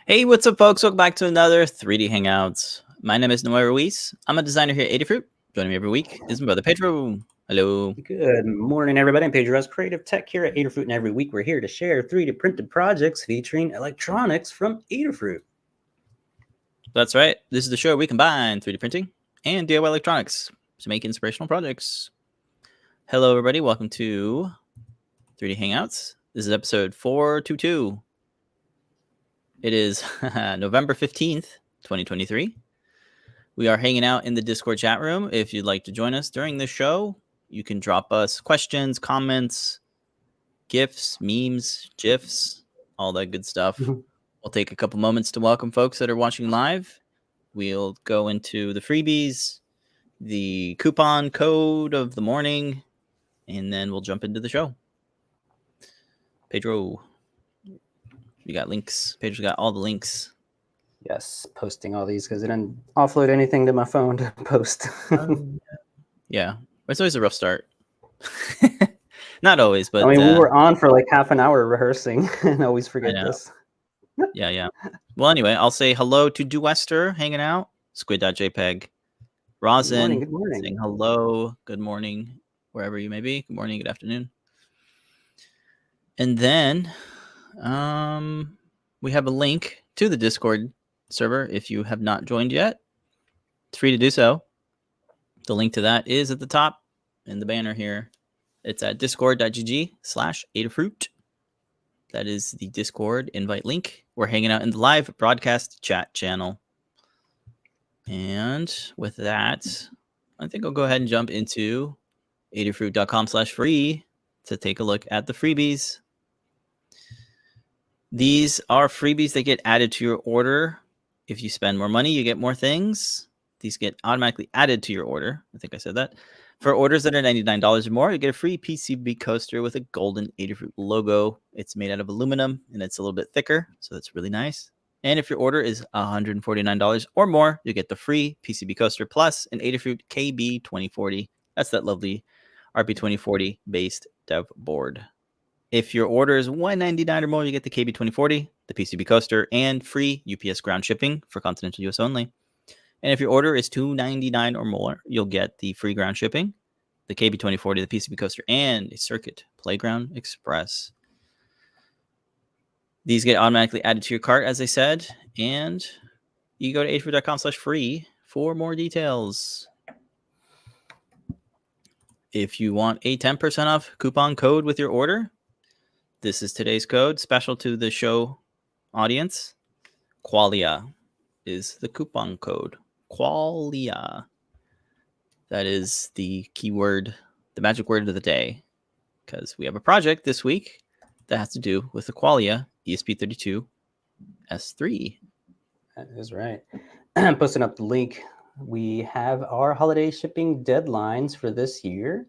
Hey, what's up, folks? Welcome back to another 3D Hangouts. My name is Noah Ruiz. I'm a designer here at Adafruit. Joining me every week is my brother Pedro. Hello. Good morning, everybody. I'm Pedro's Creative Tech here at Adafruit, and every week we're here to share 3D printed projects featuring electronics from Adafruit. That's right. This is the show where we combine 3D printing and DIY electronics to make inspirational projects. Hello, everybody. Welcome to 3D Hangouts. This is episode 422. It is November 15th, 2023. We are hanging out in the Discord chat room. If you'd like to join us during the show, you can drop us questions, comments, GIFs, memes, GIFs, all that good stuff. We'll take a couple moments to welcome folks that are watching live. We'll go into the freebies, the coupon code of the morning, and then we'll jump into the show. Pedro, you got links. Pedro's got all the links. Yes, posting all these because I didn't offload anything to my phone to post. Yeah, it's always a rough start. Not always, but I mean, we were on for like half an hour rehearsing and I always forget this. Yeah. Well, anyway, I'll say hello to Duester hanging out, squid.jpg, Rosin, Good morning. saying hello, good morning, wherever you may be. Good morning, good afternoon. And then we have a link to the Discord server if you have not joined yet. It's free to do so. The link to that is at the top in the banner here. It's at discord.gg/Adafruit. That is the Discord invite link. We're hanging out in the live broadcast chat channel. And with that, I think I'll go ahead and jump into adafruit.com/free to take a look at the freebies. These are freebies that get added to your order. If you spend more money, you get more things. These get automatically added to your order. I think I said that. For orders that are $99 or more, you get a free PCB coaster with a golden Adafruit logo. It's made out of aluminum, and it's a little bit thicker, so that's really nice. And if your order is $149 or more, you get the free PCB coaster plus an Adafruit KB2040. That's that lovely RP2040 based dev board. If your order is $199 or more, you get the KB2040, the PCB coaster, and free UPS ground shipping for continental US only. And if your order is $299 or more, you'll get the free ground shipping, the KB2040, the PCB coaster, and a Circuit Playground Express. These get automatically added to your cart, as I said, and you go to adafruit.com/free for more details. If you want a 10% off coupon code with your order, this is today's code, special to the show audience. Qualia is the coupon code. Qualia. That is the keyword, the magic word of the day, because we have a project this week that has to do with the Qualia ESP32 S3. That is right. I'm posting up the link. We have our holiday shipping deadlines for this year.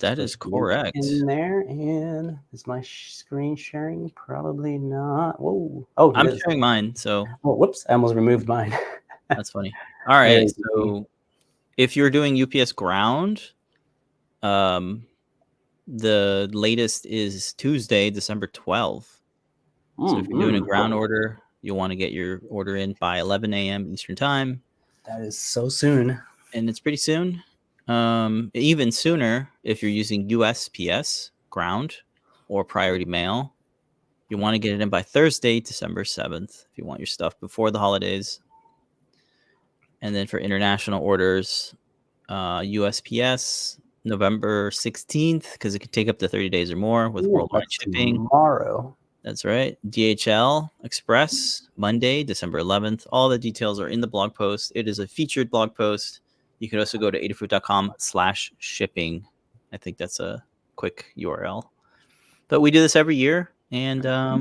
That is correct. In there, and is my screen sharing? Probably not. Whoa! Oh, I'm sharing mine. So, oh, whoops! I almost removed mine. That's funny. All right. So, if you're doing UPS ground, the latest is Tuesday, December 12th. So if you're doing a ground order, you'll want to get your order in by 11 a.m. Eastern time. That is so soon. And it's pretty soon. Even sooner if you're using USPS ground or priority mail. You want to get it in by Thursday, December 7th, if you want your stuff before the holidays. And then for international orders, USPS November 16th, because it could take up to 30 days or more with worldwide shipping. Tomorrow. That's right. DHL Express Monday, December 11th. All the details are in the blog post. It is a featured blog post. You can also go to adafruit.com/shipping. I think that's a quick URL. But we do this every year, and I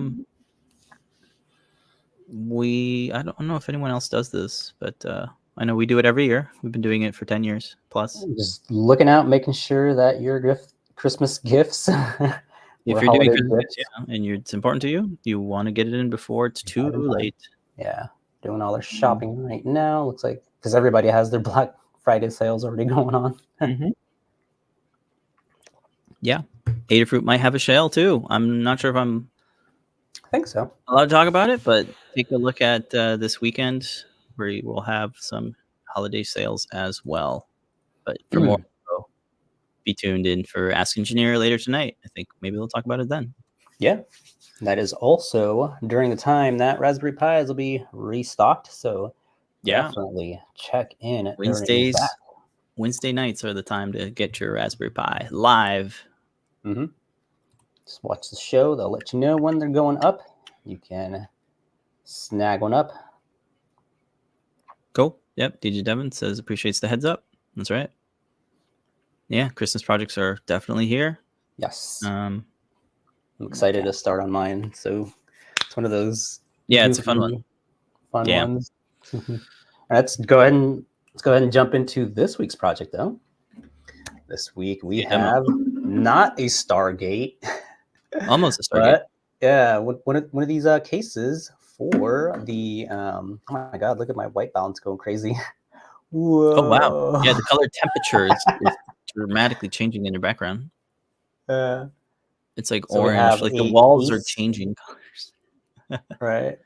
don't know if anyone else does this, but I know we do it every year. We've been doing it for 10 years plus. Just looking out, making sure that your Christmas gifts. If you're doing Christmas, and it's important to you, you want to get it in before it's too late. Yeah, doing all their shopping right now. Looks like because everybody has their Black Friday sales already going on. Yeah, Adafruit might have a sale too. I'm not sure if I'm I think so. A lot to talk about it, but take a look at this weekend where we will have some holiday sales as well. But for more info, be tuned in for Ask Engineer later tonight. I think maybe we'll talk about it then. Yeah, that is also during the time that Raspberry Pis will be restocked. So definitely check in during that. Wednesday nights are the time to get your Raspberry Pi live. Just watch the show. They'll let you know when they're going up. You can snag one up. Cool. Yep. DJ Devin says appreciates the heads up. That's right. Yeah, Christmas projects are definitely here. Yes. I'm excited to start on mine. So it's one of those. Yeah, it's a fun one. Ones. Let's go ahead and jump into this week's project, though. This week we have not a Stargate. Almost a Stargate. But one of these cases for the oh my god, look at my white balance going crazy. Whoa. Oh wow. Yeah, the color temperature is dramatically changing in your background. It's like so orange, like the walls are changing colors. Right.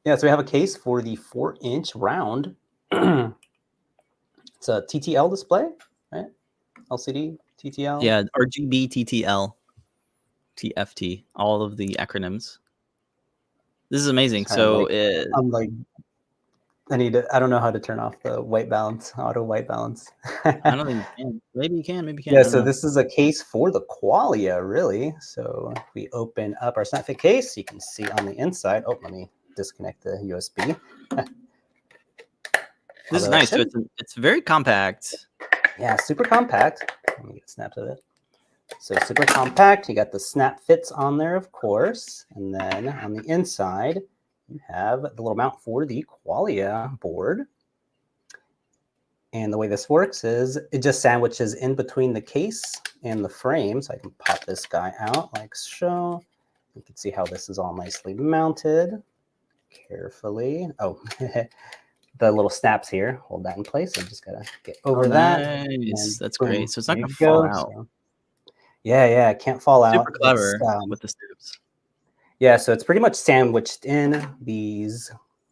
Yeah, so we have a case for the 4-inch round. It's a TTL display, right? LCD, TTL. Yeah, RGB TTL, TFT, all of the acronyms. This is amazing. So I'm like, I don't know how to turn off the white balance, auto white balance. I don't think you can. Maybe you can, maybe you can't. Yeah, so this is a case for the Qualia, really. So if we open up our SnapFit case, you can see on the inside. Oh, let me disconnect the USB. This is nice. So it's very compact. Yeah, super compact. Let me get snaps of it. So super compact. You got the snap fits on there, of course. And then on the inside, you have the little mount for the Qualia board. And the way this works is it just sandwiches in between the case and the frame. So I can pop this guy out like so. You can see how this is all nicely mounted. Carefully. Oh, the little snaps here. Hold that in place. I'm just gotta get over that. Nice. That's great. So it's not gonna fall out. So, yeah, it can't fall out. Super clever with the snaps. Yeah, so it's pretty much sandwiched in these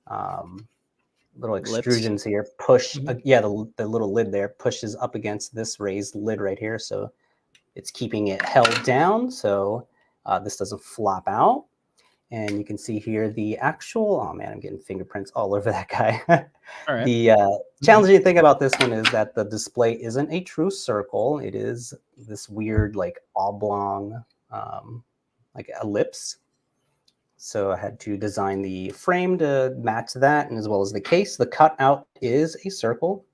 little extrusions here. Push, yeah, the little lid there pushes up against this raised lid right here. So it's keeping it held down so this doesn't flop out. And you can see here the actual, oh man, I'm getting fingerprints all over that guy. All right. The challenging thing about this one is that the display isn't a true circle. It is this weird like oblong, like ellipse. So I had to design the frame to match that, and as well as the case. The cutout is a circle,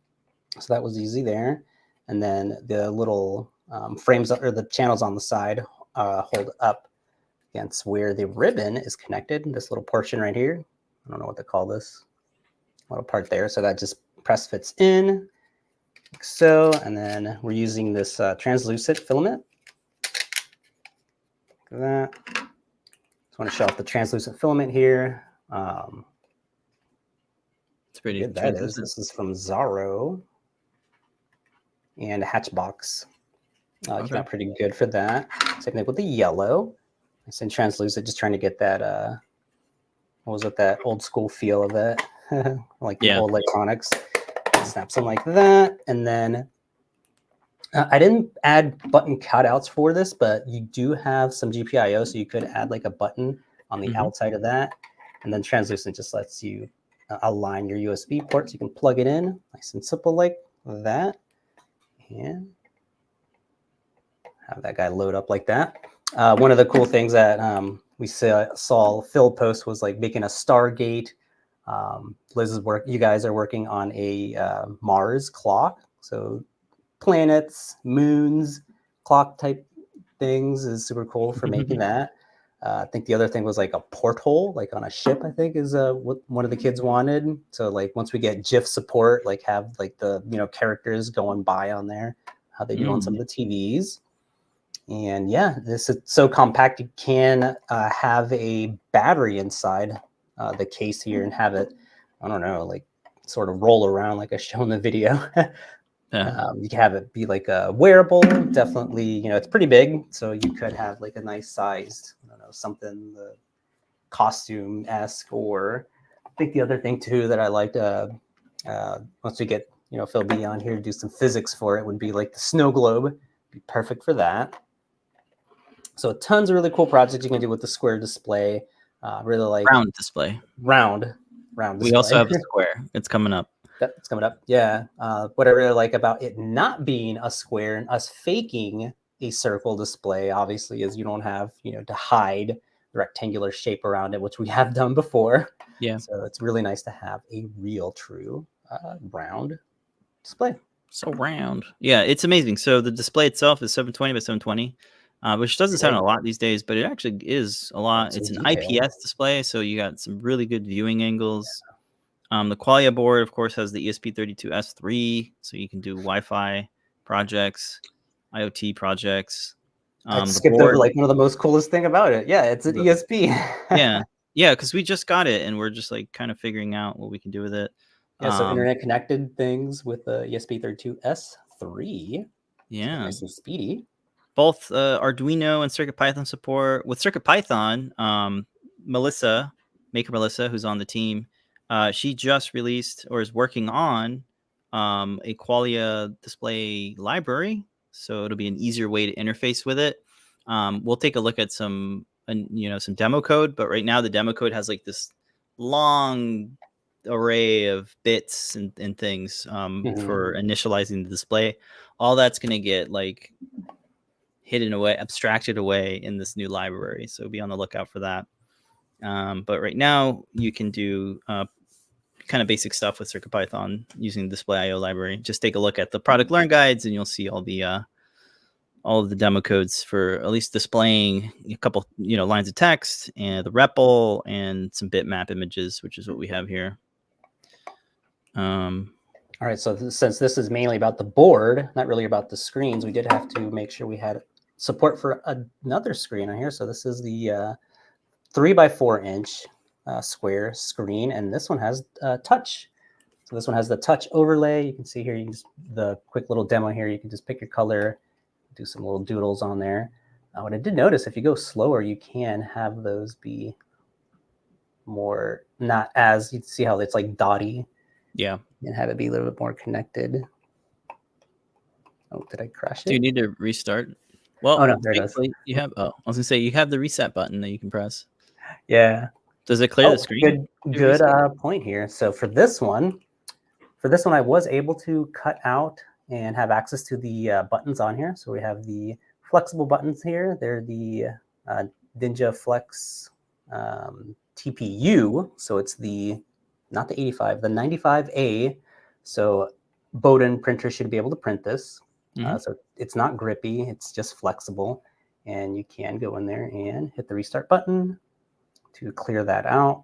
so that was easy there. And then the little frames or the channels on the side hold up against where the ribbon is connected. This little portion right here, I don't know what to call this little part there. So that just press fits in like so. And then we're using this translucent filament. Look at that. Just want to show off the translucent filament here. It's pretty good. That is. This is from Zaro and Hatchbox. Came out pretty good for that. Same thing with the yellow. Nice and translucent, just trying to get that, what was it, that old school feel of it, like the old electronics. Snap some like that. And then I didn't add button cutouts for this, but you do have some GPIO, so you could add like a button on the outside of that. And then translucent just lets you align your USB port so you can plug it in. Nice and simple like that. And have that guy load up like that. One of the cool things that we saw Phil post was like making a Stargate. Liz's work. You guys are working on a Mars clock. So planets, moons, clock type things is super cool for making that. I think the other thing was like a porthole, like on a ship, I think is what one of the kids wanted. So like once we get GIF support, like have like the, characters going by on there, how they do on some of the TVs. And yeah, this is so compact, you can have a battery inside the case here and have it, I don't know, like sort of roll around like I show in the video. You can have it be like a wearable, definitely, it's pretty big. So you could have like a nice sized, I don't know, something costume-esque. Or I think the other thing too that I liked, once we get Phil B on here to do some physics for it, would be like the snow globe. Be perfect for that. So tons of really cool projects you can do with the square display. Really like round display. Round display. We also have a square. It's coming up. That's coming up. Yeah. What I really like about it not being a square and us faking a circle display, obviously, is you don't have to hide the rectangular shape around it, which we have done before. Yeah. So it's really nice to have a real, true round display. So round. Yeah, it's amazing. So the display itself is 720 by 720, which doesn't sound a lot these days, but it actually is a lot. It's an IPS display, so you got some really good viewing angles. The Qualia board, of course, has the ESP32 S3, so you can do Wi-Fi projects, IoT projects. I skipped over like one of the most coolest thing about it. Yeah, it's an ESP. yeah, because we just got it, and we're just like kind of figuring out what we can do with it. Yeah, so internet connected things with the ESP32 S3. Yeah, nice and speedy. Both Arduino and CircuitPython support. With CircuitPython, Melissa, Maker Melissa, who's on the team, she just released or is working on a Qualia display library. So it'll be an easier way to interface with it. We'll take a look at some demo code, but right now the demo code has like this long array of bits and things for initializing the display. All that's going to get like hidden away, abstracted away in this new library. So be on the lookout for that. But right now you can do kind of basic stuff with CircuitPython using the display IO library. Just take a look at the product learn guides and you'll see all of the demo codes for at least displaying a couple, lines of text and the REPL and some bitmap images, which is what we have here. All right, so since this is mainly about the board, not really about the screens, we did have to make sure we had support for another screen on here. So this is the 3x4 inch square screen, and this one has touch. So this one has the touch overlay. You can see here, the quick little demo here, you can just pick your color, do some little doodles on there. What I did notice, if you go slower, you can have those be more, not as, you see how it's like dotty. Yeah. And have it be a little bit more connected. Oh, did I crash it? Do you need to restart? Well, oh no, there it is. You have. Oh, I was gonna say you have the reset button that you can press. Yeah. Does it clear the screen? Good point here. So for this one, I was able to cut out and have access to the buttons on here. So we have the flexible buttons here. They're the Ninja Flex TPU. So it's not the 85, the 95A. So Bowden printer should be able to print this. So it's not grippy, it's just flexible. And you can go in there and hit the restart button to clear that out.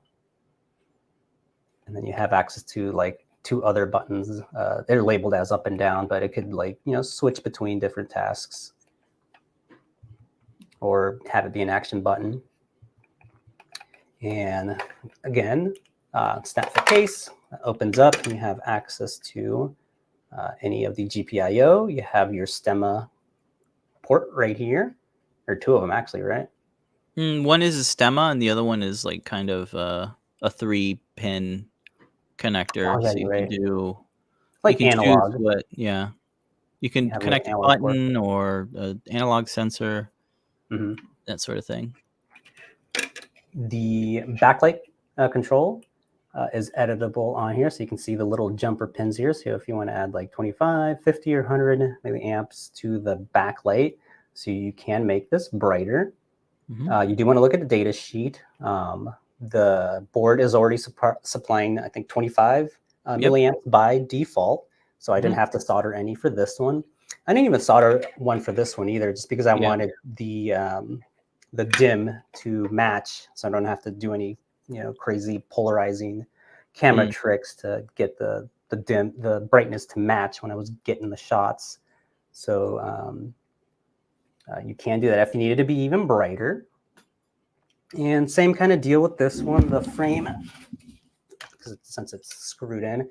And then you have access to like 2 other buttons. They're labeled as up and down, but it could switch between different tasks or have it be an action button. And again, snap the case, opens up, and you have access to any of the GPIO. You have your stemma port right here, or 2 of them actually, right? One is a stemma, and the other one is like kind of a 3-pin connector. Oh, yeah, so you right. can do like you can analog. You can connect a button or an analog sensor, that sort of thing. The backlight control is editable on here, so you can see the little jumper pins here. So if you want to add like 25, 50, or 100 milliamps to the backlight, so you can make this brighter. You do want to look at the data sheet. The board is already supplying, I think, 25 milliamps by default, so I didn't have to solder any for this one. I didn't even solder one for this one either, just because I wanted the dim to match, so I don't have to do any crazy polarizing camera tricks to get the brightness to match when I was getting the shots. So you can do that if you need it to be even brighter. And same kind of deal with this one. The frame, since it's screwed in,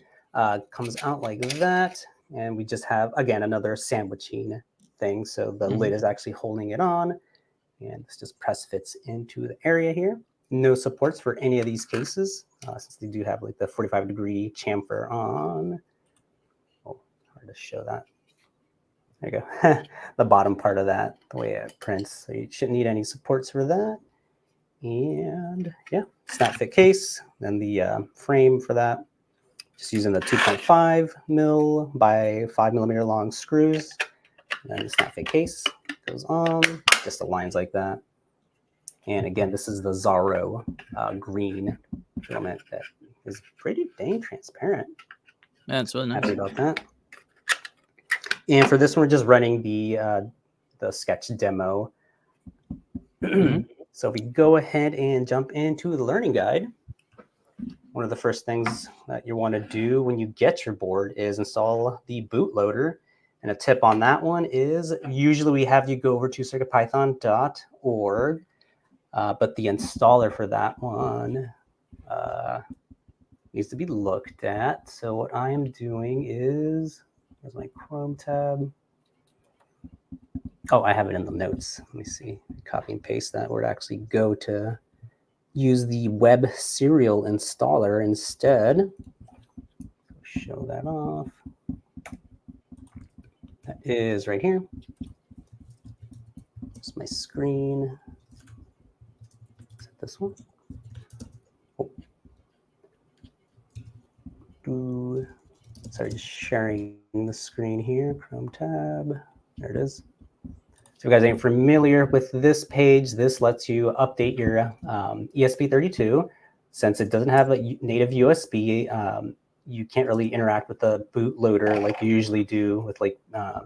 comes out like that. And we just have, again, another sandwiching thing. So the lid is actually holding it on. And this just press fits into the area here. no supports for any of these cases, since they do have like the 45-degree chamfer on. Oh, hard to show that. There you go. The bottom part of that, the way it prints. So you shouldn't need any supports for that. And yeah, snap fit case. Then the frame for that, just using the 2.5 mil by 5 millimeter long screws. And then the snap fit case goes on, just aligns like that. And again, this is the Zorro green filament that is pretty dang transparent. That's really nice. Happy about that. And for this one, we're just running the sketch demo. So if we go ahead and jump into the learning guide, one of the first things that you want to do when you get your board is install the bootloader. And a tip on that one is usually we have you go over to circuitpython.org, but the installer for that one needs to be looked at. So what I am doing is, there's my Chrome tab. Oh, I have it in the notes. Let me see. Copy and paste that where it actually go to use the web serial installer instead. Show that off. That is right here. It's my screen. Is it this one? Oh. Sorry, just sharing the screen here. Chrome tab. There it is. So if you guys ain't familiar with this page, this lets you update your ESP32. Since it doesn't have a native USB, you can't really interact with the bootloader like you usually do with like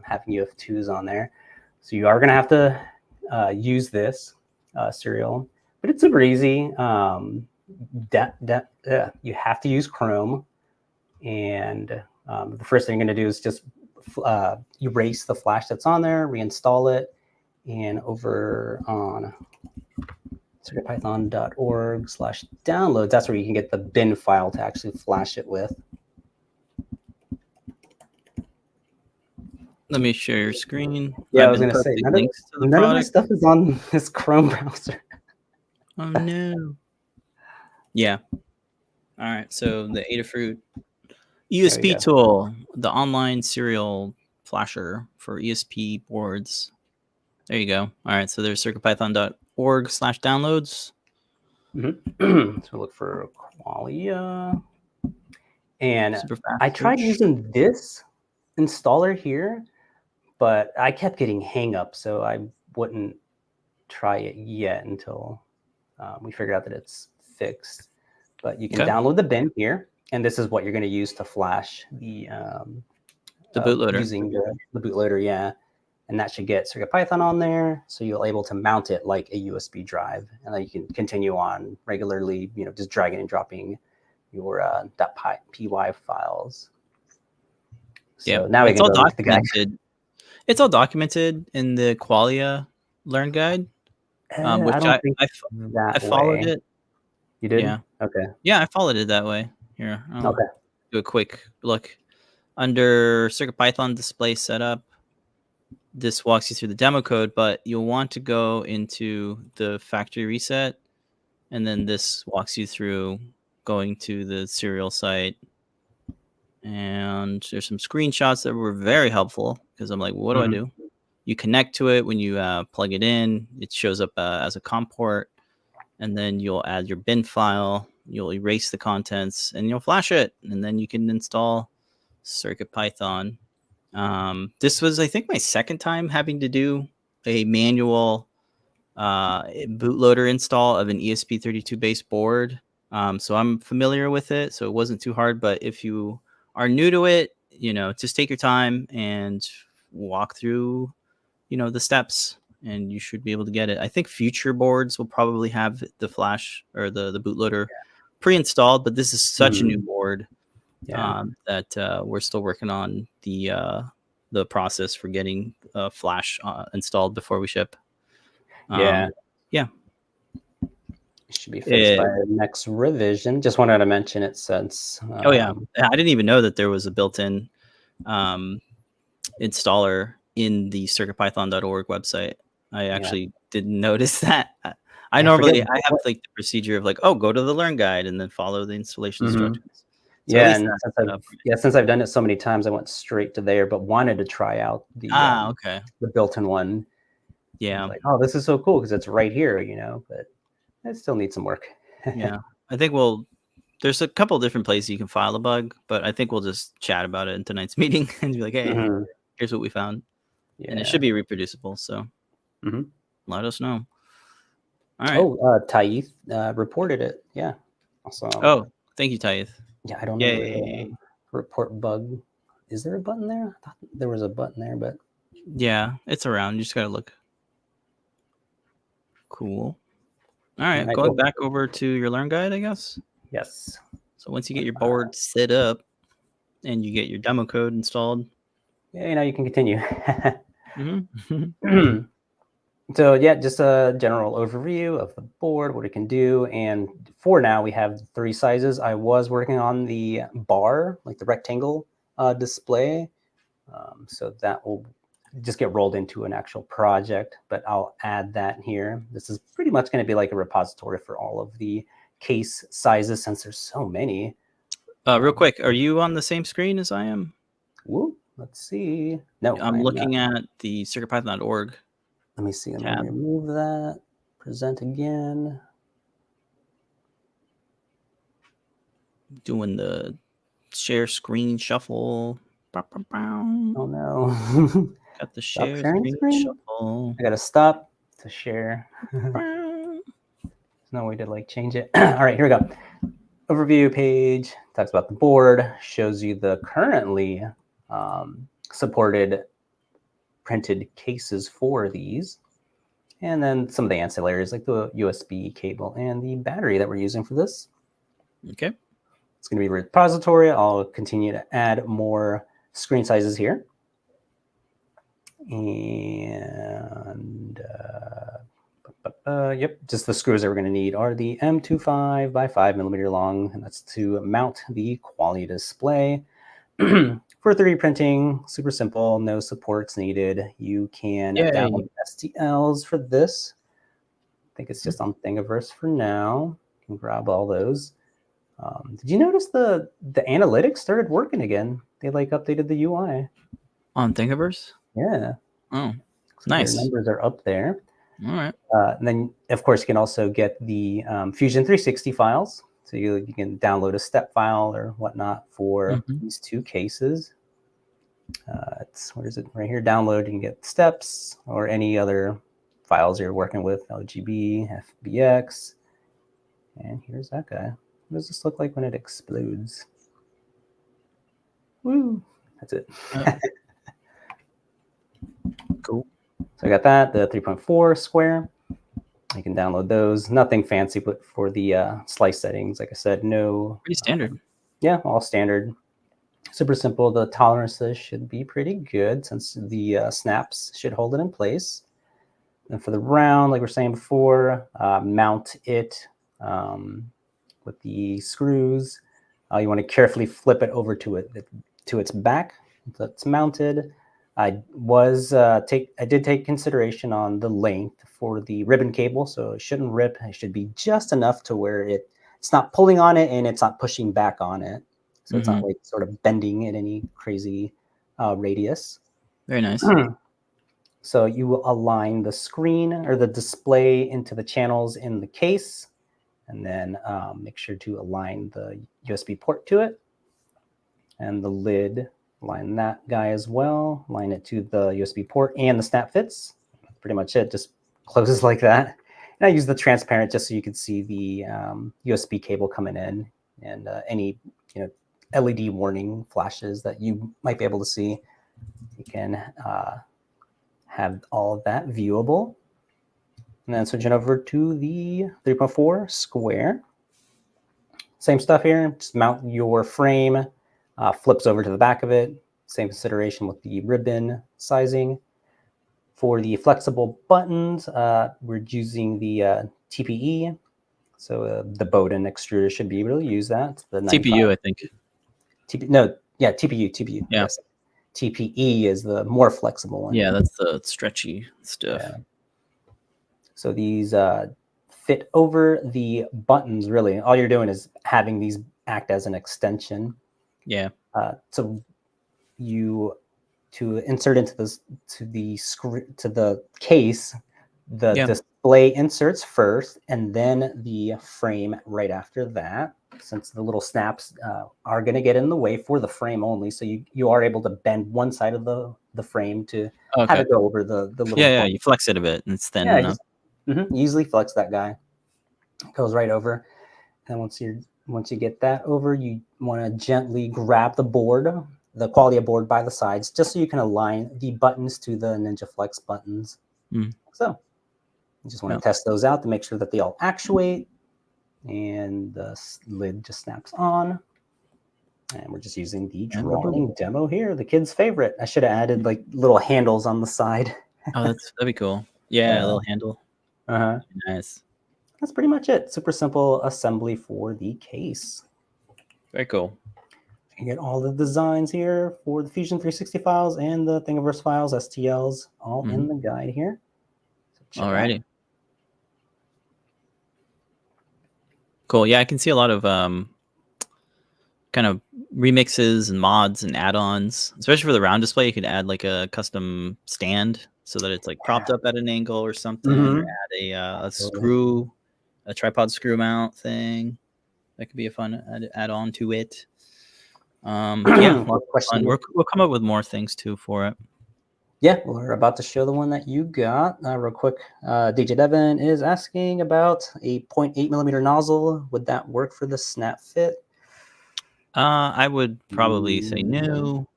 having UF2s on there. So you are going to have to use this serial, but it's super easy. You have to use Chrome, and the first thing you're going to do is just erase the flash that's on there, reinstall it, and over on circuitpython.org/downloads, that's where you can get the bin file to actually flash it with. Let me share your screen. Yeah, I was going to say, none of my stuff is on this Chrome browser. Oh, no. Yeah. All right. So the Adafruit ESP tool, the online serial flasher for ESP boards. There you go. All right. So there's circuitpython.org/downloads. So look for Qualia. And I tried using this installer here, but I kept getting hang-ups, so I wouldn't try it yet until we figured out that it's fixed. But you can download the bin here, and this is what you're going to use to flash the bootloader. Using the bootloader, yeah. And that should get CircuitPython on there, so you'll able to mount it like a USB drive, and then you can continue on regularly, just dragging and dropping your .py files. So yeah, now we can go look at the guide. It's all documented in the Qualia Learn Guide, which I followed it. You did? Yeah. Okay. Yeah, I followed it that way. Here, okay. Do a quick look under CircuitPython display setup. This walks you through the demo code, but you'll want to go into the factory reset, and then this walks you through going to the serial site. And there's some screenshots that were very helpful because I'm like, what do I do? You connect to it when you plug it in. It shows up as a COM port, and then you'll add your bin file. You'll erase the contents, and you'll flash it, and then you can install CircuitPython. This was, I think, my second time having to do a manual bootloader install of an ESP32 based board. So I'm familiar with it, so it wasn't too hard. But if you are new to it, just take your time and walk through, the steps, and you should be able to get it. I think future boards will probably have the flash or the bootloader pre-installed, but this is such a new board. That we're still working on the process for getting Flash installed before we ship. It should be fixed by the next revision. Just wanted to mention it since. I didn't even know that there was a built-in installer in the CircuitPython.org website. I actually didn't notice that. I forget have like the procedure of like, oh, go to the Learn Guide and then follow the installation instructions. So yeah, at least and since I've done it so many times, I went straight to there, but wanted to try out the okay. the built-in one. Yeah. Like, oh, this is so cool because it's right here, you know, but it still needs some work. Yeah. I think there's a couple different places you can file a bug, but I think we'll just chat about it in tonight's meeting and be like, hey, here's what we found. Yeah. And it should be reproducible. So let us know. All right. Oh, Taith reported it. Yeah. Awesome. Oh, thank you, Taith. Yeah, I don't know where the report bug. Is there a button there? I thought there was a button there, but yeah, it's around. You just gotta look. Cool. All right, going back over to your Learn Guide, I guess. Yes. So once you get your board set up and you get your demo code installed, yeah, you can continue. So yeah, just a general overview of the board, what it can do. And for now, we have 3 sizes. I was working on the bar, like the rectangle display. So that will just get rolled into an actual project, but I'll add that here. This is pretty much going to be like a repository for all of the case sizes since there's so many. Real quick, are you on the same screen as I am? Woo, let's see. No, I'm looking at the circuitpython.org. Let me see. Let me remove that. Present again. Doing the share screen shuffle. Oh no. Got the share screen shuffle. I gotta stop to share. There's no way to like change it. All right, here we go. Overview page talks about the board, shows you the currently supported printed cases for these, and then some of the ancillaries like the USB cable and the battery that we're using for this. Okay. It's going to be a repository. I'll continue to add more screen sizes here. And yep, just the screws that we're going to need are the M25 by 5 millimeter long, and that's to mount the Qualia display. For 3D printing, super simple, no supports needed. You can download STLs for this. I think it's just on Thingiverse for now. You can grab all those. Did you notice the analytics started working again? They like updated the UI. On Thingiverse? Yeah. Oh, so nice. Their numbers are up there. All right. And then, of course, you can also get the Fusion 360 files. So you can download a step file or whatnot for these 2 cases. What is it right here? Download. You can get steps or any other files you're working with, RGB, FBX. And here's that guy. What does this look like when it explodes? Woo! That's it. Cool. So I got that, the 3.4 square. You can download those. Nothing fancy, but for the slice settings, like I said, no. Pretty standard. Yeah, all standard. Super simple. The tolerances should be pretty good since the snaps should hold it in place. And for the round, like we were saying before, mount it with the screws. You want to carefully flip it over to its back. So it's mounted. I did take consideration on the length for the ribbon cable, so it shouldn't rip. It should be just enough to where it's not pulling on it and it's not pushing back on it. So it's not like sort of bending at any crazy radius. Very nice. So you will align the screen or the display into the channels in the case, and then make sure to align the USB port to it. And the lid, align that guy as well. Align it to the USB port and the snap fits. That's pretty much it. Just closes like that. And I use the transparent just so you can see the USB cable coming in and any LED warning flashes that you might be able to see. You can have all of that viewable. And then switching over to the 3.4 square. Same stuff here. Just mount your frame, flips over to the back of it. Same consideration with the ribbon sizing. For the flexible buttons, we're using the TPE. So the Bowden extruder should be able to use that. The TPU, I think. TPU. Yeah. Yes. TPE is the more flexible one. Yeah, that's the stretchy stuff. Yeah. So these fit over the buttons. Really, all you're doing is having these act as an extension. Yeah. So to insert into this to the case, the display inserts first, and then the frame right after that. Since the little snaps are going to get in the way for the frame only, so you are able to bend one side of the frame to have it go over the little. Yeah, you flex it a bit, and it's thin enough. Easily flex that guy. It goes right over, and once you get that over, you want to gently grab the board, the Qualia board by the sides, just so you can align the buttons to the Ninja Flex buttons. So you just want to test those out to make sure that they all actuate, and the lid just snaps on. And we're just using the drawing demo here, the kid's favorite. I should have added like little handles on the side. Oh, that'd be cool. Yeah, a little handle. Nice. That's pretty much it. Super simple assembly for the case. Very cool. You can get all the designs here for the Fusion 360 files and the Thingiverse files, STLs, all in the guide here. So alrighty. Cool. Yeah, I can see a lot of kind of remixes and mods and add-ons, especially for the round display. You could add like a custom stand so that it's like propped up at an angle or something, or add a tripod screw mount thing. That could be a fun add-on to it. Yeah, we'll come up with more things too for it. Yeah, we're about to show the one that you got real quick. DJ Devin is asking about a 0.8 millimeter nozzle. Would that work for the snap fit? I would probably say no.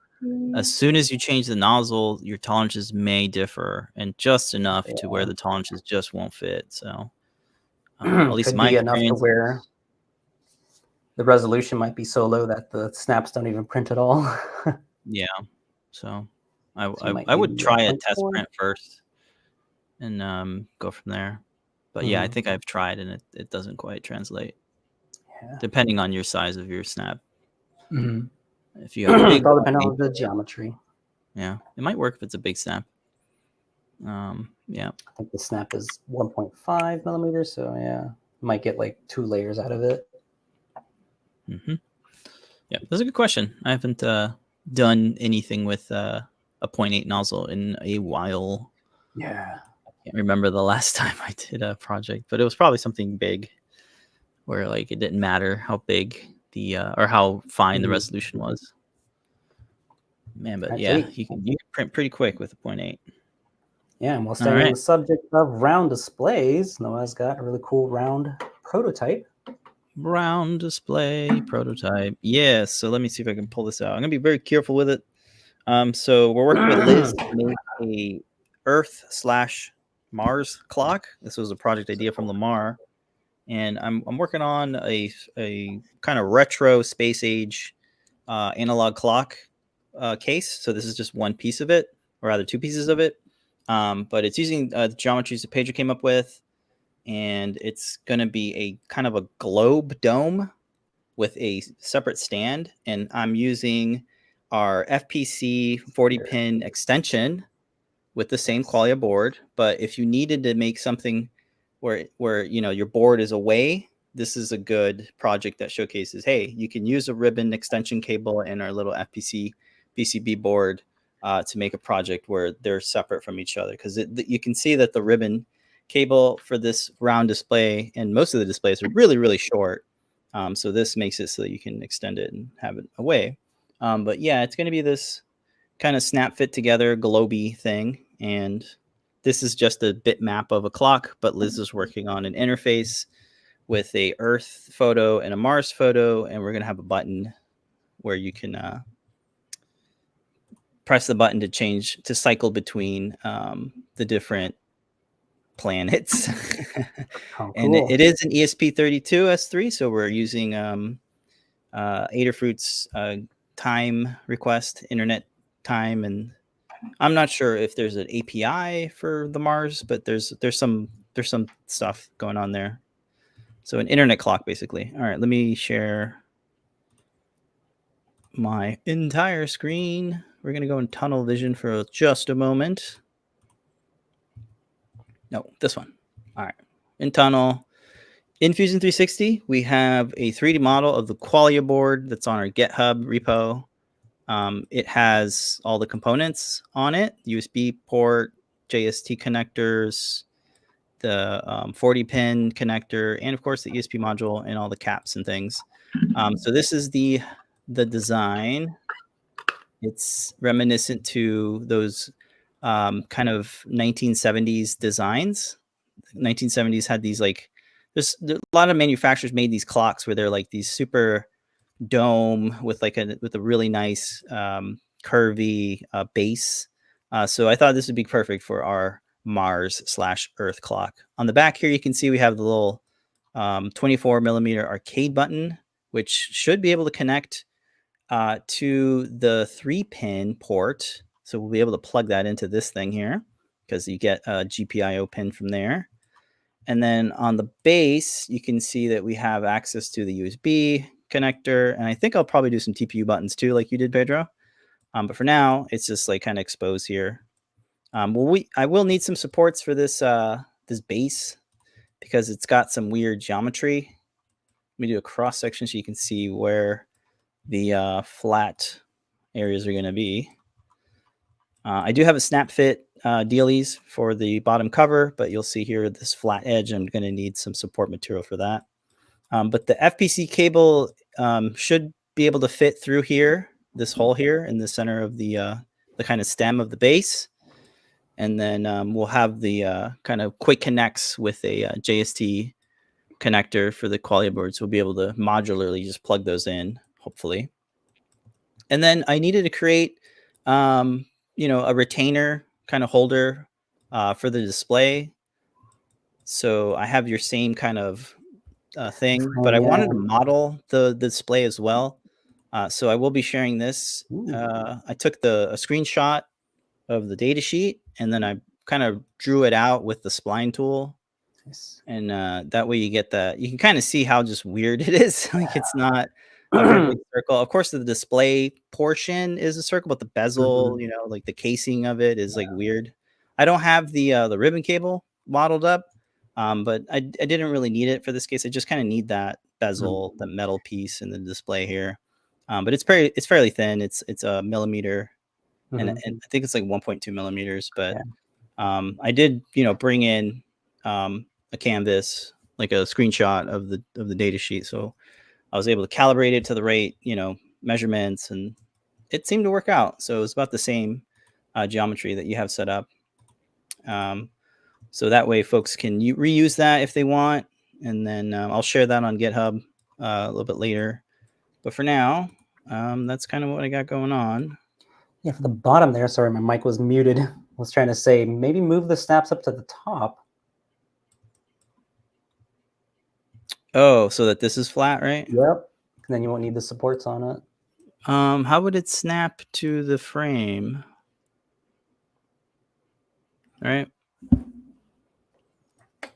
As soon as you change the nozzle, your tolerances may differ, and just enough to where the tolerances just won't fit. So at least my enough to where the resolution might be so low that the snaps don't even print at all. Yeah, so I would try a test print first and go from there. But yeah, I think I've tried and it doesn't quite translate. Depending on your size of your snap. If you have a big, all depending on the geometry. Yeah, it might work if it's a big snap. Yeah, I think the snap is 1.5 millimeters, so yeah, might get like 2 layers out of it. Yeah, that's a good question. I haven't done anything with a 0.8 nozzle in a while. Yeah, I can't remember the last time I did a project, but it was probably something big where like it didn't matter how big the or how fine the resolution was. Man, but yeah, you can print pretty quick with a 0.8. Yeah, and while staying on the subject of round displays, Noah's got a really cool round prototype. Round display prototype. Yeah, so let me see if I can pull this out. I'm gonna be very careful with it. So we're working with Liz to make a Earth/Mars clock. This was a project idea from Lamar, and I'm working on a kind of retro space age analog clock case. So this is just one piece of it, or rather 2 pieces of it. But it's using the geometries that Pedro came up with, and it's going to be a kind of a globe dome with a separate stand. And I'm using our FPC 40-pin extension with the same Qualia board. But if you needed to make something where you know your board is away, this is a good project that showcases, hey, you can use a ribbon extension cable in our little FPC PCB board to make a project where they're separate from each other, because you can see that the ribbon cable for this round display and most of the displays are really, really short. So this makes it so that you can extend it and have it away. But yeah, it's going to be this kind of snap fit together globy thing. And this is just a bitmap of a clock, but Liz is working on an interface with a Earth photo and a Mars photo. And we're going to have a button where you can press the button to cycle between the different planets. Oh, cool. And it is an ESP32 S3, so we're using Adafruit's time request, internet time, and I'm not sure if there's an API for the Mars, but there's some stuff going on there. So an internet clock, basically. All right, let me share my entire screen. We're gonna go in tunnel vision for just a moment. No, this one. All right, in tunnel. In Fusion 360, we have a 3D model of the Qualia board that's on our GitHub repo. It has all the components on it, USB port, JST connectors, the 40-pin connector, and of course the ESP module and all the caps and things. So this is the design. It's reminiscent to those kind of 1970s designs. 1970s had these like, there's a lot of manufacturers made these clocks where they're like these super dome with like a really nice curvy base. So I thought this would be perfect for our Mars/Earth clock. On the back here, you can see we have the little 24 millimeter arcade button, which should be able to connect to the 3-pin port. So we'll be able to plug that into this thing here because you get a GPIO pin from there. And then on the base, you can see that we have access to the USB connector. And I think I'll probably do some TPU buttons too, like you did, Pedro. But for now, it's just like kind of exposed here. I will need some supports for this this base because it's got some weird geometry. Let me do a cross section so you can see where the flat areas are going to be. I do have a snap fit dealies for the bottom cover, but you'll see here this flat edge. I'm going to need some support material for that. But the FPC cable should be able to fit through here, this hole here in the center of the kind of stem of the base. And then we'll have the kind of quick connects with a JST connector for the Qualia board. So we'll be able to modularly just plug those in, hopefully. And then I needed to create, a retainer kind of holder for the display. So I have your same kind of thing, but I wanted to model the display as well. So I will be sharing this. I took a screenshot of the data sheet, and then I kind of drew it out with the spline tool. Nice. And that way you get you can kind of see how just weird it is. Like it's not a perfect circle. Of course, the display portion is a circle, but the bezel, like the casing of it is like weird. I don't have the ribbon cable modeled up, but I didn't really need it for this case. I just kind of need that bezel, that metal piece in the display here. But it's fairly thin. It's a millimeter, and I think it's like 1.2 millimeters. But I did bring in a canvas, like a screenshot of the data sheet, so I was able to calibrate it to the right measurements, and it seemed to work out. So it was about the same geometry that you have set up. So that way folks can reuse that if they want. And then I'll share that on GitHub a little bit later. But for now, that's kind of what I got going on. Yeah, for the bottom there, sorry, my mic was muted. I was trying to say, maybe move the snaps up to the top. Oh, so that this is flat, right? Yep. And then you won't need the supports on it. How would it snap to the frame? All right.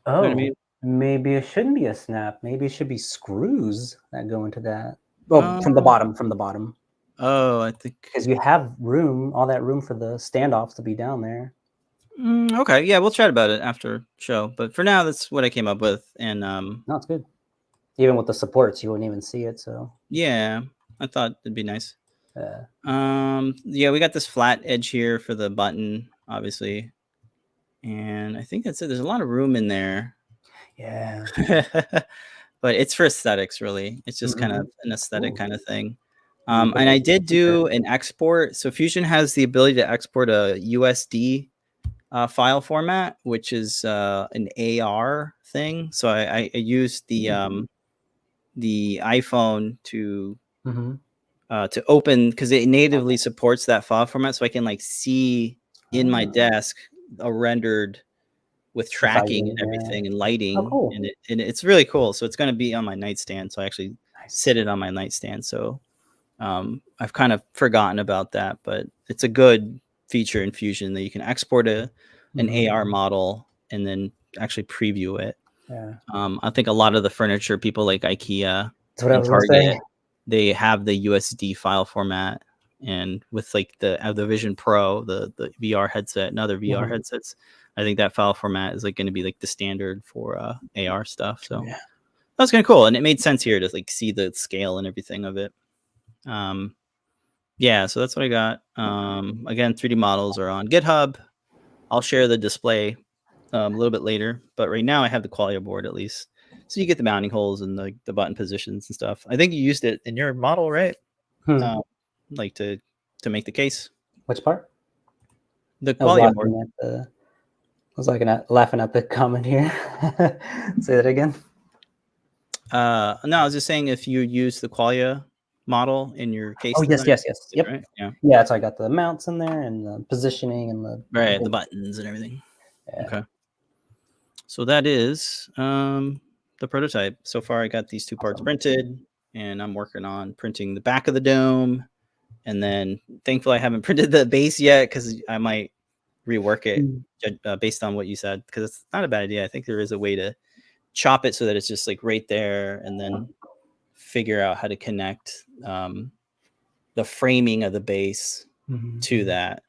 Oh, I mean? Maybe it shouldn't be a snap. Maybe it should be screws that go into that. Oh, from the bottom. Oh, I think because you have room, all that room for the standoffs to be down there. Okay, yeah, we'll chat about it after show. But for now, that's what I came up with. And no, it's good. Even with the supports, you wouldn't even see it. So yeah, I thought it'd be nice. Yeah, we got this flat edge here for the button, obviously, and I think that's it. There's a lot of room in there. Yeah, but it's for aesthetics, really. It's just kind of an aesthetic kind of thing. And I did do an export. So Fusion has the ability to export a USD file format, which is an AR thing. So I used the iPhone to open, because it natively supports that file format, so I can like see in my desk a rendered with tracking and everything and lighting. Oh, cool. and it's really cool. So it's going to be on my nightstand. So I actually sit it on my nightstand. So I've kind of forgotten about that, but it's a good feature in Fusion that you can export an AR model and then actually preview it. Yeah. I think a lot of the furniture people like IKEA and Target, they have the USD file format, and with like the Vision Pro, the VR headset and other VR headsets, I think that file format is like going to be like the standard for AR stuff. So That's kind of cool, and it made sense here to like see the scale and everything of it. Yeah, so that's what I got. Again, 3D models are on GitHub. I'll share the display a little bit later, but right now I have the Qualia board at least, so you get the mounting holes and the button positions and stuff. I think you used it in your model, right? Like to make the case. Which part? The Qualia board. Laughing at the comment here. Say that again. No, I was just saying if you use the Qualia model in your case. Oh, design, yes. Yep. Right? Yeah. So I got the mounts in there and the positioning and the buttons and everything. Yeah. Okay. So that is the prototype. So far, I got these 2 parts printed, and I'm working on printing the back of the dome. And then, thankfully, I haven't printed the base yet because I might rework it based on what you said, because it's not a bad idea. I think there is a way to chop it so that it's just like right there, and then figure out how to connect the framing of the base to that,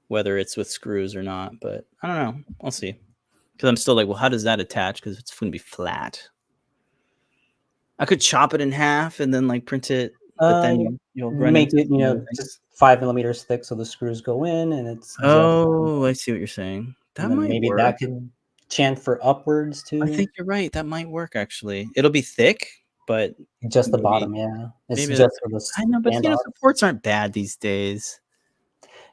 whether it's with screws or not. But I don't know. I'll see. Because I'm still like, well, how does that attach? Because it's going to be flat. I could chop it in half and then like print it, but then you'll make it, just 5 millimeters thick so the screws go in, and it's. Oh, I see what you're saying. That might maybe work. that could chamfer upwards too. I think you're right. That might work actually. It'll be thick, but just the bottom, yeah. It's maybe just for the. I know, but supports aren't bad these days.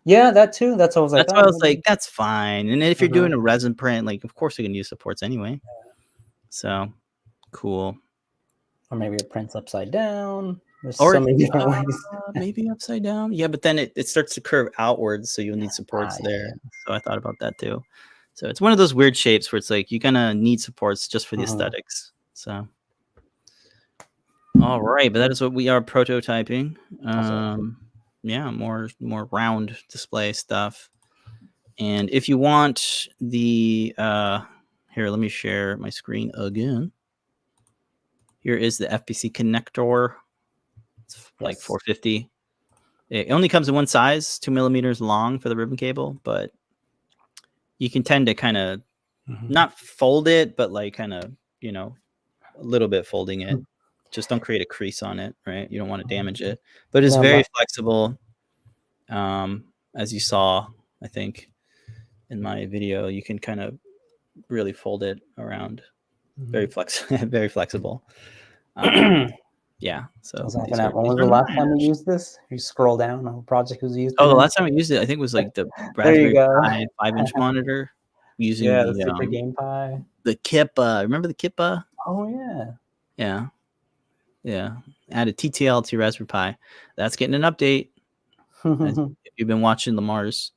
Yeah, that too. That's what I was like. That's why I was like, that's fine. And if you're doing a resin print, like, of course, we can use supports anyway. So, cool. Or maybe it prints upside down. There's so many different ways. Maybe upside down. Yeah, but then it starts to curve outwards, so you'll need supports there. Yeah. So I thought about that too. So it's one of those weird shapes where it's like you're gonna need supports just for the aesthetics. So, all right, but that is what we are prototyping. Yeah, more round display stuff. And if you want the here, let me share my screen again. Here is the FPC connector. It's like $450. It only comes in one size, 2 millimeters long for the ribbon cable, but you can tend to kind of not fold it, but like kind of, a little bit folding it. Just don't create a crease on it, right? You don't want to damage it, but it's very flexible. As you saw, I think in my video, you can kind of really fold it around. Very flexible. Yeah. So when was the last time we used this? You scroll down on a project was used. Oh, the last time we used it, I think was like the Raspberry Pi 5-inch monitor using the Super Game Pi. The Kippa. Remember the Kippa? Oh yeah. Yeah. Yeah. Added TTL to Raspberry Pi. That's getting an update. If you've been watching Lamar's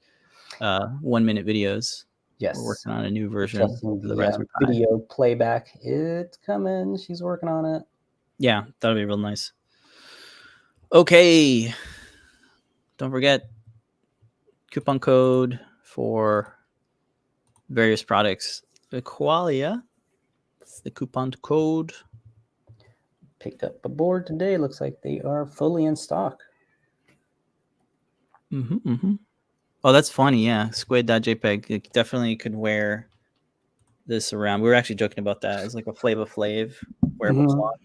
1-minute videos. Yes. We're working on a new version of the Raspberry Pi. Video playback. It's coming. She's working on it. Yeah, that'll be real nice. Okay. Don't forget coupon code for various products. The Qualia. That's the coupon code. Picked up a board today. Looks like they are fully in stock. Oh, that's funny. Yeah. Squid.jpg. It definitely could wear this around. We were actually joking about that. It's like a Flava Flav wearable cloth.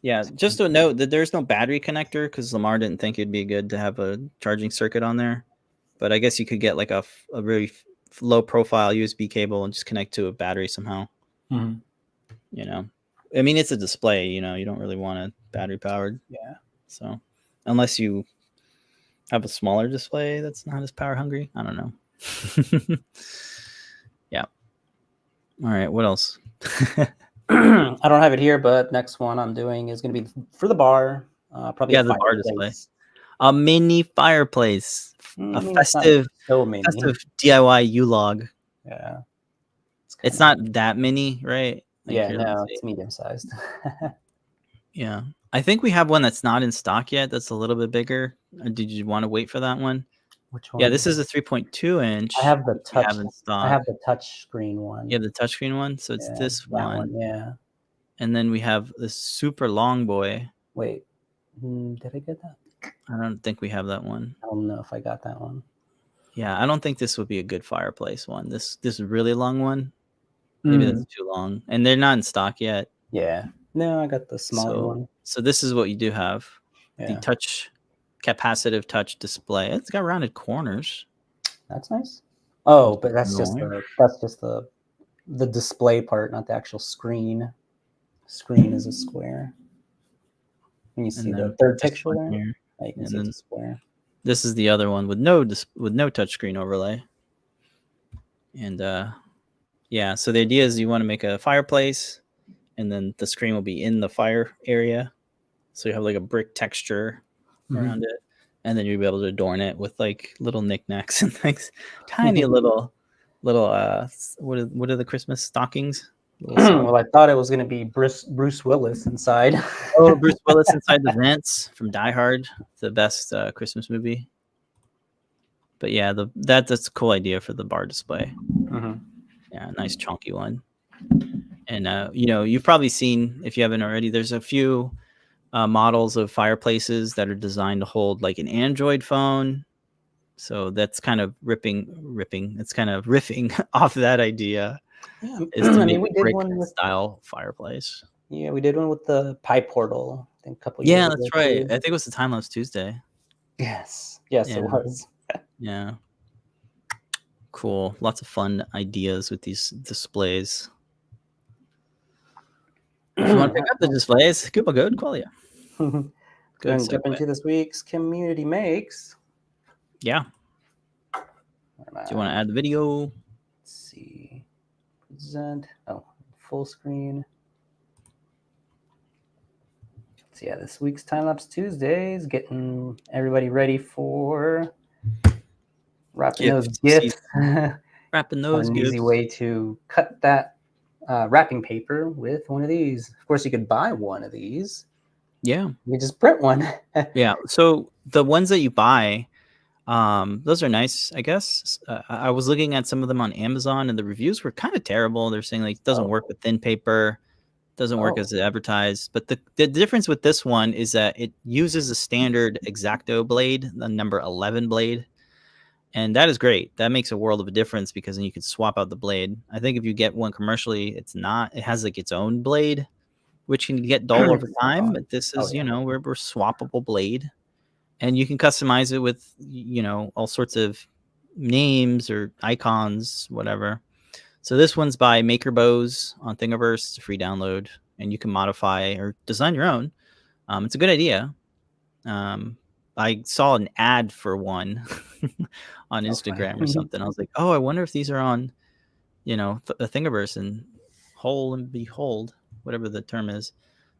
Yeah. Just a note that there's no battery connector because Lamar didn't think it'd be good to have a charging circuit on there. But I guess you could get like a really low profile USB cable and just connect to a battery somehow. I mean, it's a display, you don't really want it battery powered. Yeah. So unless you have a smaller display that's not as power hungry, I don't know. Yeah. All right. What else? I don't have it here, but next one I'm doing is going to be for the bar. Probably the bar display. A mini fireplace. A festive DIY U-log. Yeah. It's not that mini, right? Like no, it's medium sized. Yeah. I think we have one that's not in stock yet. That's a little bit bigger. Did you want to wait for that one? Which one? Yeah, this is a 3.2 inch. I have the touch. I have the touch screen one. Yeah, the touchscreen one. So it's this one. Yeah. And then we have this super long boy. Wait, did I get that? I don't think we have that one. I don't know if I got that one. Yeah, I don't think this would be a good fireplace one. This really long one. Maybe that's too long, and they're not in stock yet. Yeah. No, I got the smaller one. So this is what you do have. The touch capacitive touch display. It's got rounded corners. That's nice. Oh, but that's just the display part, not the actual screen. Screen is a square. When you see the third picture there, you can see it's a square. This is the other one with no touchscreen overlay. And yeah, so the idea is you want to make a fireplace, and then the screen will be in the fire area. So you have like a brick texture around it, and then you'll be able to adorn it with like little knickknacks and things. Tiny little what are the Christmas stockings? Well, I thought it was going to be Bruce Willis inside. Oh, Bruce Willis inside the vents from Die Hard, the best Christmas movie. But yeah, that's a cool idea for the bar display. Yeah, nice chunky one. And you know, you've probably seen, if you haven't already, there's a few models of fireplaces that are designed to hold like an Android phone. So that's kind of it's kind of riffing off that idea. Yeah, I mean, we did one with style fireplace. Yeah, we did one with the Pi Portal, I think, a couple years ago. Yeah, that's right. I think it was the Timelapse Tuesday. Yes, it was. Yeah. Cool. Lots of fun ideas with these displays. If you want to pick up the displays, coupon code Qualia. Go and jump into this week's community makes. Yeah. Do you want to add the video? Let's see. Present. Oh, full screen. So yeah, this week's Timelapse Tuesday is getting everybody ready for wrapping those gifts. Wrapping those An gifts. easy way to cut that wrapping paper with one of these. Of course, you could buy one of these. Yeah. You just print one. Yeah. So the ones that you buy, those are nice, I guess. I was looking at some of them on Amazon, and the reviews were kind of terrible. They're saying like it doesn't work with thin paper, doesn't work as advertised. But the difference with this one is that it uses a standard X-Acto blade, the number 11 blade. And that is great. That makes a world of a difference, because then you can swap out the blade. I think if you get one commercially, it has like its own blade, which can get dull over time. But this is, you know, we're swappable blade, and you can customize it with, you know, all sorts of names or icons, whatever. So this one's by MakerBoz on Thingiverse. It's a free download, and you can modify or design your own. It's a good idea. I saw an ad for one on Instagram or something. I was like, oh, I wonder if these are on, you know, a Thingiverse, and whole and behold, whatever the term is,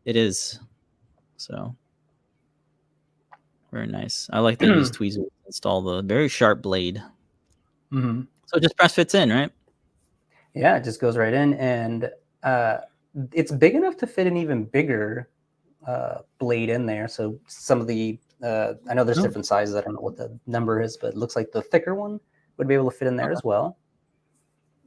it is. So very nice. I like that you use tweezers to install the very sharp blade. So it just press fits in, right? Yeah, it just goes right in, and it's big enough to fit an even bigger blade in there. So some of the I know there's different sizes. I don't know what the number is, but it looks like the thicker one would be able to fit in there as well.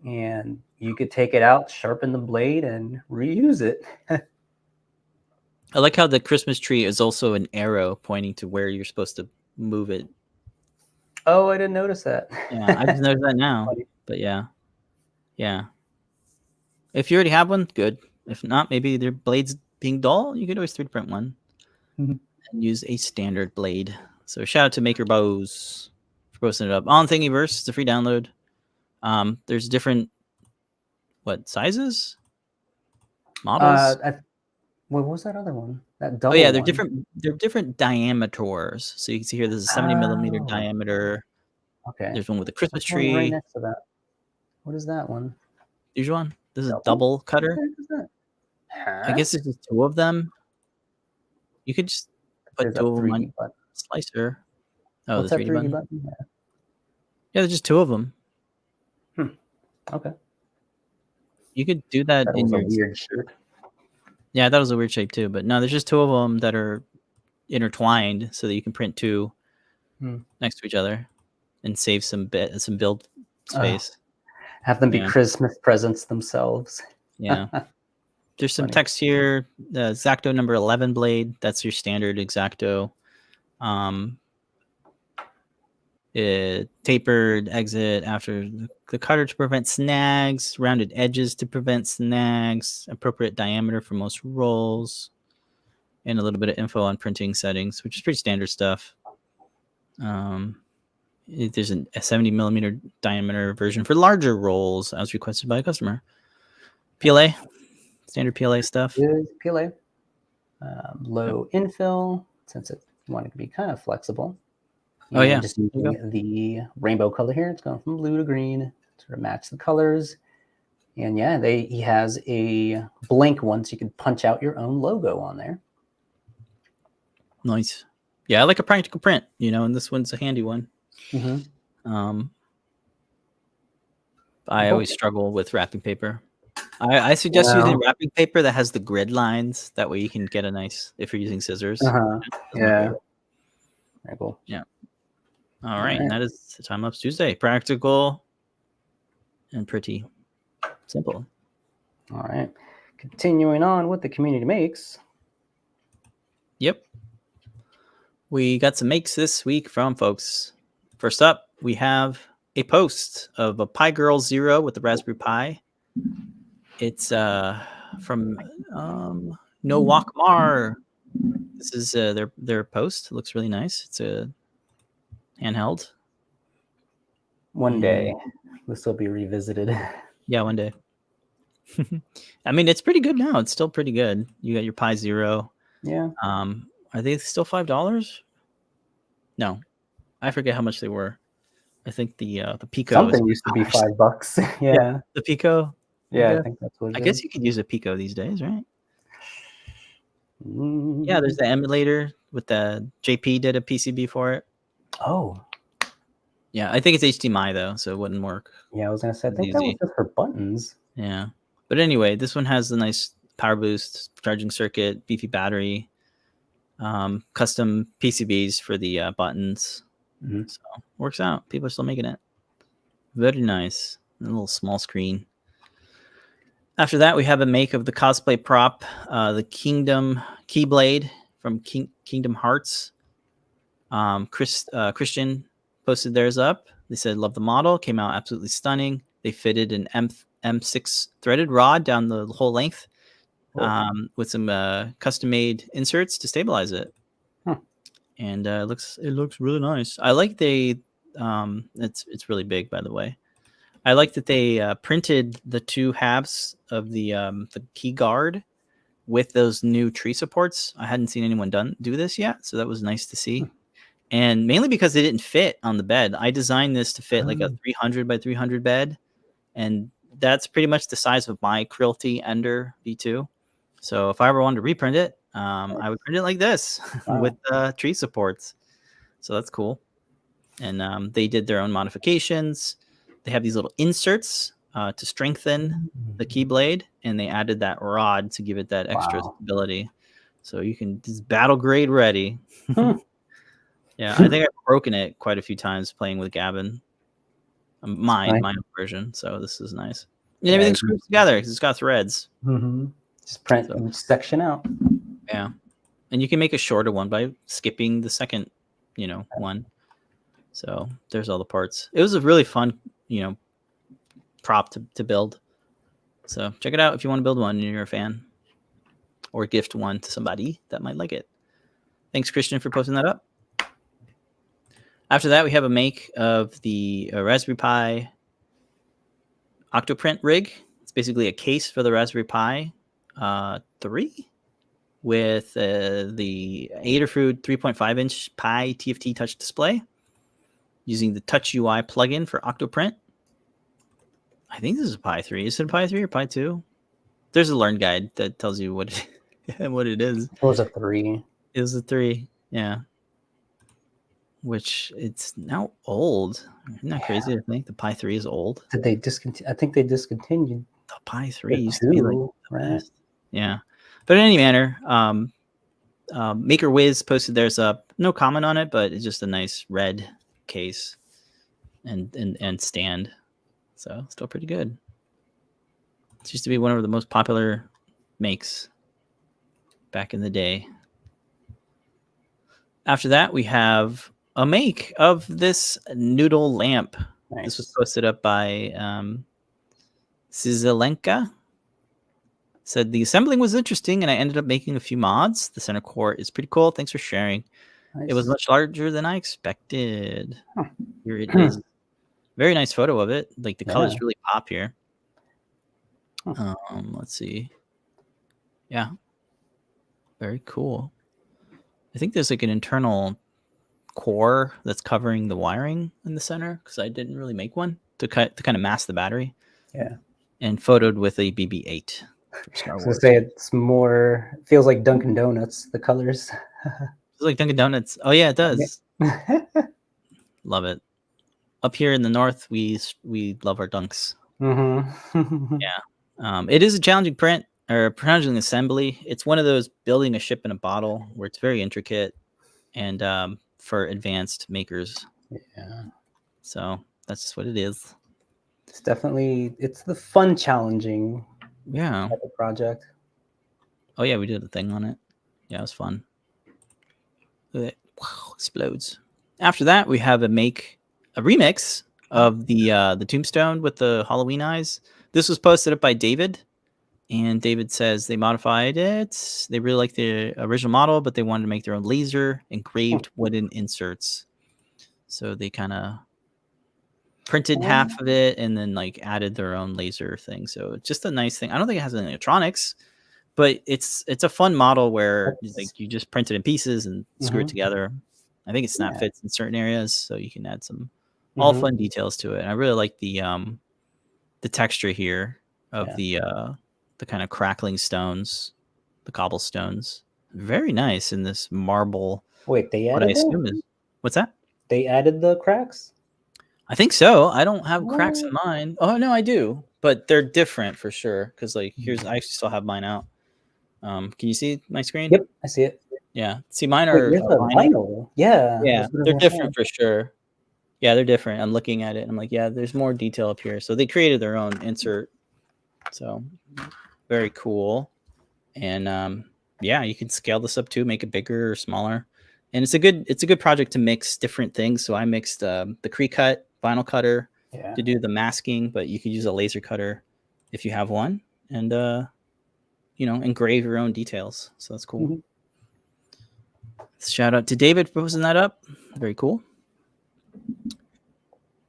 And you could take it out, sharpen the blade, and reuse it. I like how the Christmas tree is also an arrow pointing to where you're supposed to move it. Oh, I didn't notice that. Yeah, I just noticed that now. But yeah. If you already have one, good. If not, maybe their blade's being dull, you could always 3D print one. And use a standard blade. So shout out to MakerBoz for posting it up on Thingiverse. It's a free download. There's different sizes, models. What was that other one? That double. Oh yeah, they're different diameters. So you can see here there's a 70 millimeter diameter. Okay. There's one with a Christmas tree. Right next to that. What is that one? Here's one. This is a double cutter. I guess there's just two of them. You could just put two of them on slicer. Oh, the 3D button. Yeah, there's just two of them. Okay. You could do that in your weird shape. Yeah, that was a weird shape too. But no, there's just two of them that are intertwined, so that you can print two next to each other and save some build space. Have them be Christmas presents themselves. Yeah. There's some text here. The X-Acto number 11 blade. That's your standard X-Acto. tapered exit after the cutter to prevent snags, rounded edges to prevent snags, appropriate diameter for most rolls, and a little bit of info on printing settings, which is pretty standard stuff. There's a 70 millimeter diameter version for larger rolls as requested by a customer. PLA, standard PLA stuff. Is PLA. Low infill, since it wanted to be kind of flexible. Oh, yeah. Just using the rainbow color here. It's going from blue to green to sort of match the colors. And yeah, he has a blank one, so you can punch out your own logo on there. Nice. Yeah, I like a practical print, and this one's a handy one. I always struggle with wrapping paper. I suggest using wrapping paper that has the grid lines. That way you can get a nice, if you're using scissors. Yeah. Very cool. Yeah. All right. And that is the Timelapse Tuesday. Practical and pretty simple. All right. Continuing on with the community makes. Yep. We got some makes this week from folks. First up, we have a post of a Pi Girl Zero with the Raspberry Pi. It's from No Walk Mar. This is their post. It looks really nice. It's a handheld. One day, this will be revisited. Yeah, one day. I mean, it's pretty good now. It's still pretty good. You got your Pi Zero. Yeah. Are they still $5? No, I forget how much they were. I think the Pico. Something used to be $5. Yeah. The Pico. Yeah, I think that's what it is. I guess you could use a Pico these days, right? Yeah, there's the emulator with the JP did a PCB for it. Oh. Yeah, I think it's HDMI though, so it wouldn't work. Yeah, I was gonna say I think that was just for buttons. Yeah, but anyway, this one has the nice power boost, charging circuit, beefy battery, custom PCBs for the buttons. So works out. People are still making it. Very nice. A little small screen. After that, we have a make of the cosplay prop, the Kingdom Keyblade from Kingdom Hearts. Christian posted theirs up. They said, love the model. Came out absolutely stunning. They fitted an M6 threaded rod down the whole length with some custom-made inserts to stabilize it. And it looks really nice. I like it's really big, by the way. I like that they printed the two halves of the key guard with those new tree supports. I hadn't seen anyone do this yet, so that was nice to see. And mainly because they didn't fit on the bed. I designed this to fit like a 300 by 300 bed, and that's pretty much the size of my Quilty Ender V2. So if I ever wanted to reprint it, I would print it like this with tree supports. So that's cool. And they did their own modifications. They have these little inserts to strengthen the keyblade, and they added that rod to give it that extra stability. So you can just battle grade ready. Yeah, I think I've broken it quite a few times playing with Gavin. My version. So this is nice. And everything screws together because it's got threads. Just print each section out. Yeah, and you can make a shorter one by skipping the second, one. So there's all the parts. It was a really fun, prop to build. So check it out if you want to build one and you're a fan, or gift one to somebody that might like it. Thanks, Christian, for posting that up. After that, we have a make of the Raspberry Pi Octoprint rig. It's basically a case for the Raspberry Pi 3 with the Adafruit 3.5-inch Pi TFT touch display using the Touch UI plugin for Octoprint. I think this is a Pi 3. Is it a Pi 3 or Pi 2? There's a Learn guide that tells you what it is. It was a 3. It was a 3, yeah. Which it's now old. Isn't that crazy to think the Pi 3 is old? Did they discontinue? I think they discontinued. The Pi 3 used to be like the best. Yeah. But in any manner, MakerWiz posted theirs up. No comment on it, but it's just a nice red case and stand. So still pretty good. It used to be one of the most popular makes back in the day. After that, we have a make of this noodle lamp. Nice. This was posted up by Sizelenka. Said the assembling was interesting, and I ended up making a few mods. The center core is pretty cool. Thanks for sharing. Nice. It was much larger than I expected. Huh. Here it is. Very nice photo of it. Like the colors Yeah. really pop here. Huh. Let's see. Yeah. Very cool. I think there's like an internal core that's covering the wiring in the center because I didn't really make one to kind of mask the battery. Yeah. And photoed with a BB-8 for Star I was Wars. gonna say it's more feels like Dunkin' Donuts. The colors. It's like Dunkin' Donuts. Oh yeah, it does. Love it. Up here in the north, we love our dunks. Mm-hmm. Yeah. It is a challenging print or challenging assembly. It's one of those building a ship in a bottle where it's very intricate and for advanced makers. Yeah. So that's just what it is. It's definitely the fun, challenging Yeah. type of project. Oh yeah, we did a thing on it. Yeah, it was fun. Look at it. Wow, explodes. After that, we have a remix of the tombstone with the Halloween eyes. This was posted up by David, and David says they modified it. They really like the original model, but they wanted to make their own laser engraved wooden inserts. So they kind of printed half of it and then like added their own laser thing. So it's just a nice thing. I don't think it has any electronics, but it's a fun model where like you just print it in pieces and screw it together. I think it snap fits in certain areas, so you can add some all fun details to it. And I really like the texture here of the kind of crackling stones, the cobblestones. Very nice in this marble. Wait, they What added I assume is what's that? They added the cracks? I think so. I don't have cracks in mine. Oh no, I do, but they're different for sure. Because like here's, I actually still have mine out. Can you see my screen? Yep, I see it. Yeah. See, mine are vinyl. Yeah. Yeah, they're different for sure. Yeah, they're different. I'm looking at it and I'm like, yeah, there's more detail up here. So they created their own insert. So very cool. And yeah, you can scale this up too, make it bigger or smaller. And it's a good project to mix different things. So I mixed the Cricut vinyl cutter to do the masking, but you could use a laser cutter if you have one, and engrave your own details. So that's cool. Shout out to David for posting that up. Very cool.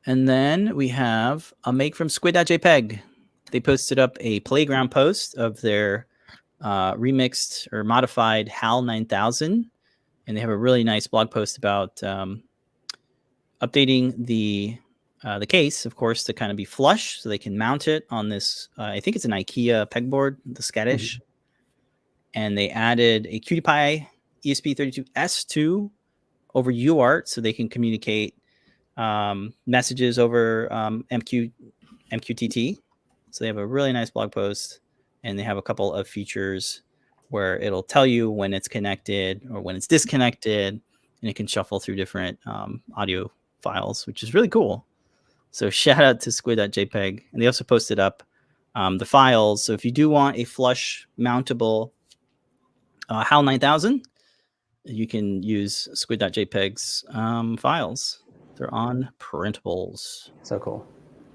And then we have a make from squid.jpg. They posted up a playground post of their remixed or modified HAL 9000. And they have a really nice blog post about updating the case, of course, to kind of be flush so they can mount it on this. I think it's an IKEA pegboard, the Skaddish. And they added a Qualia ESP32 S3 over UART so they can communicate messages over MQTT. So they have a really nice blog post, and they have a couple of features where it'll tell you when it's connected or when it's disconnected, and it can shuffle through different audio files, which is really cool. So shout out to squid.jpg. And they also posted up the files. So if you do want a flush mountable HAL 9000, you can use squid.jpg's files. They're on printables. So cool.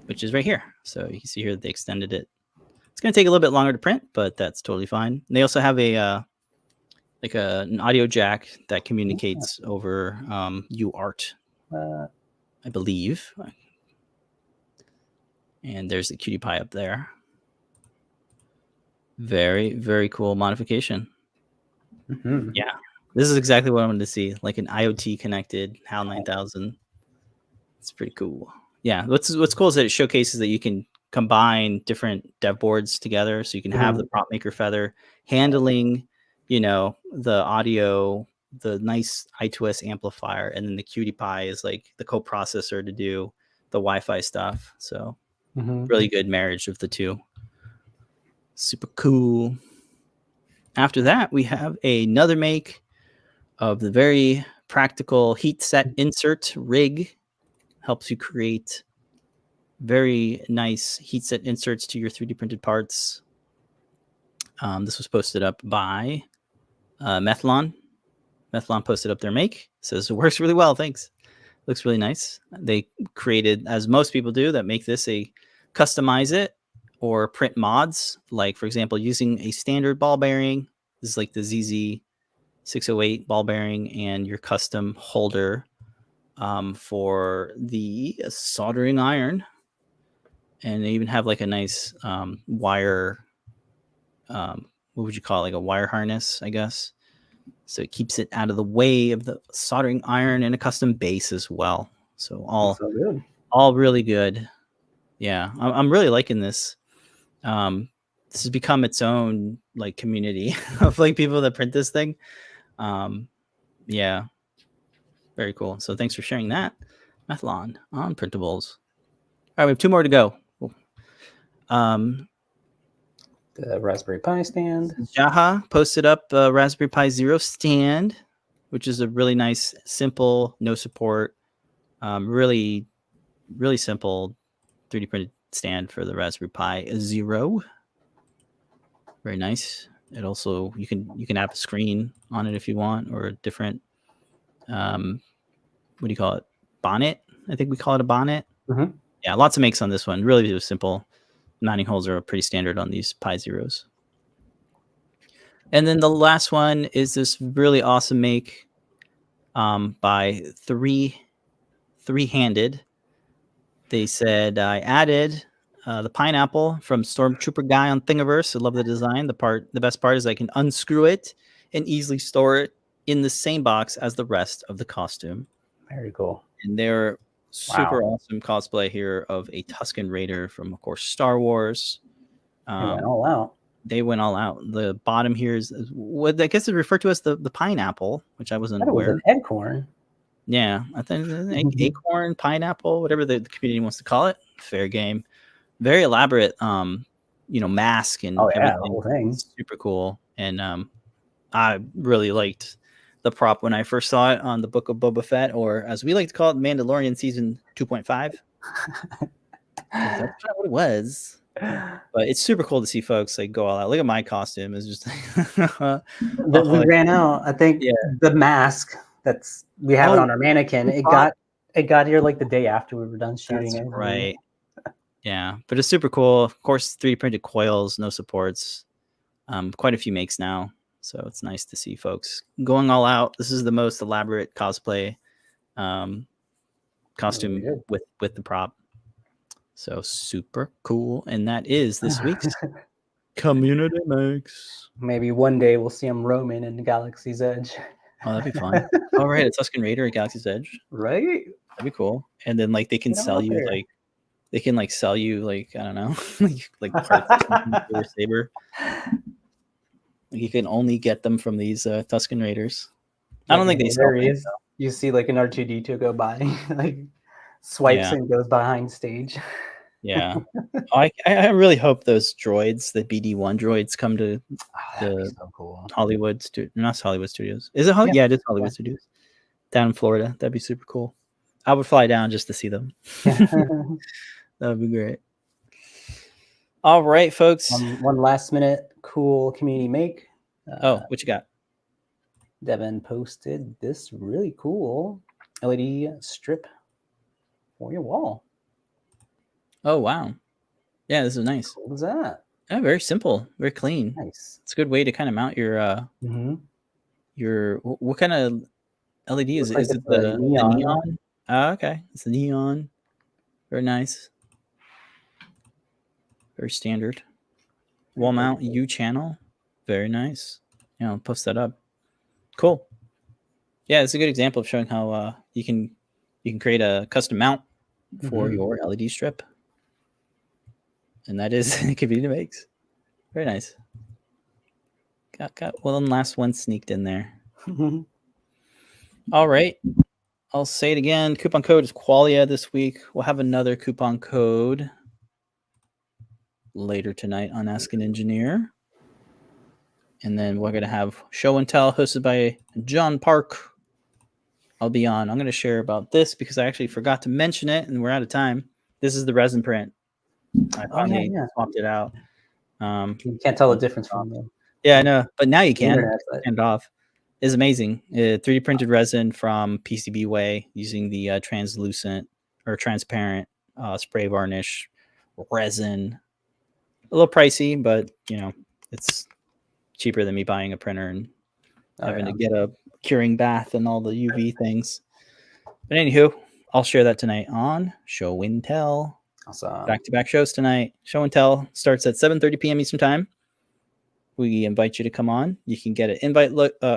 Which is right here. So you can see here that they extended it. It's going to take a little bit longer to print, but that's totally fine. And they also have an audio jack that communicates over UART, I believe. And there's the cutie pie up there. Very, very cool modification. Yeah, this is exactly what I wanted to see, like an IoT connected HAL 9000. It's pretty cool. Yeah, what's cool is that it showcases that you can combine different dev boards together, so you can have the prop maker feather handling, the audio, the nice I2S amplifier, and then the cutie pie is like the coprocessor to do the Wi-Fi stuff. So really good marriage of the two. Super cool. After that, we have another make of the very practical heat set insert rig. Helps you create very nice heat set inserts to your 3D printed parts. This was posted up by Methlon. Methlon posted up their make. Says it works really well. Thanks. Looks really nice. They created, as most people do that make this, customize it or print mods. Like, for example, using a standard ball bearing. This is like the ZZ608 ball bearing and your custom holder for the soldering iron. And they even have like a nice wire, what would you call it? Like a wire harness, I guess. So it keeps it out of the way of the soldering iron, and a custom base as well. So all really good. Yeah, I'm really liking this. This has become its own like community of like people that print this thing. Yeah, very cool. So thanks for sharing that, Mathlon, on printables. All right, we have 2 more to go. The Raspberry Pi stand. Jaha posted up a Raspberry Pi Zero stand, which is a really nice, simple, no support, really, really simple 3D printed stand for the Raspberry Pi Zero. Very nice. It also, you can have a screen on it if you want, or a different, what do you call it? Bonnet? I think we call it a bonnet. Mm-hmm. Yeah, lots of makes on this one. Really simple. Mounting holes are pretty standard on these Pi Zeros. And then the last one is this really awesome make by Three-Handed. They said, I added the pineapple from Stormtrooper Guy on Thingiverse. I love the design. The best part is I can unscrew it and easily store it in the same box as the rest of the costume. Very cool. And they're super awesome cosplay here of a Tusken Raider from, of course, Star Wars. They went all out. They went all out. The bottom here is what I guess is referred to as the pineapple, which I wasn't aware. It was an acorn. Yeah, I think acorn, pineapple, whatever the community wants to call it. Fair game. Very elaborate, mask and everything. The whole thing. Super cool. And I really liked the prop when I first saw it on the Book of Boba Fett, or as we like to call it, Mandalorian Season 2.5. That's kind of what it was. But it's super cool to see folks like go all out. Look at my costume. It's just we ran out. I think the mask we have it on our mannequin. It got here like the day after we were done shooting. That's right. Yeah, but it's super cool. Of course, 3D printed coils, no supports. Quite a few makes now, so it's nice to see folks going all out. This is the most elaborate cosplay costume with the prop. So super cool. And that is this week's Community Makes. Maybe one day we'll see him roaming in the Galaxy's Edge. Oh, that'd be fun. Oh, right. A Tusken Raider at Galaxy's Edge. Right? That'd be cool. And then like they can sell you I don't know, like parts of your saber. You can only get them from these Tusken Raiders. I don't think they sell them. You see like an R2D2 go by, like swipes and goes behind stage. Yeah. I really hope those droids, the BD1 droids, come to the Hollywood not Hollywood Studios. Is it Hollywood? Yeah, it is Hollywood Studios. Down in Florida. That'd be super cool. I would fly down just to see them. That would be great. All right, folks. One last minute cool community make. What you got? Devin posted this really cool LED strip for your wall. Oh, wow. Yeah, this is nice. What was that? Yeah, very simple, very clean. Nice. It's a good way to kind of mount your what kind of LED is it? Is it the neon? Oh, okay. It's the neon. Very nice. Very standard. Wall mount U channel. Very nice. Yeah, I'll post that up. Cool. Yeah, it's a good example of showing how you can create a custom mount for your LED strip. And that is Community Makes. Very nice. Got one last one sneaked in there. All right. I'll say it again. Coupon code is Qualia this week. We'll have another coupon code later tonight on Ask an Engineer. And then we're going to have Show and Tell hosted by John Park. I'll be on. I'm going to share about this because I actually forgot to mention it and we're out of time. This is the resin print. I finally swapped it out. You can't tell the difference from them. Yeah, I know. But now you can. Hand it off. is amazing. 3D printed resin from PCB Way using the translucent or transparent spray varnish resin. A little pricey, but you know, it's cheaper than me buying a printer and having to get a curing bath and all the UV things. But anywho, I'll share that tonight on Show and Tell. Awesome. Back-to-back shows tonight. Show and Tell starts at 7:30 p.m. Eastern Time. We invite you to come on. You can get an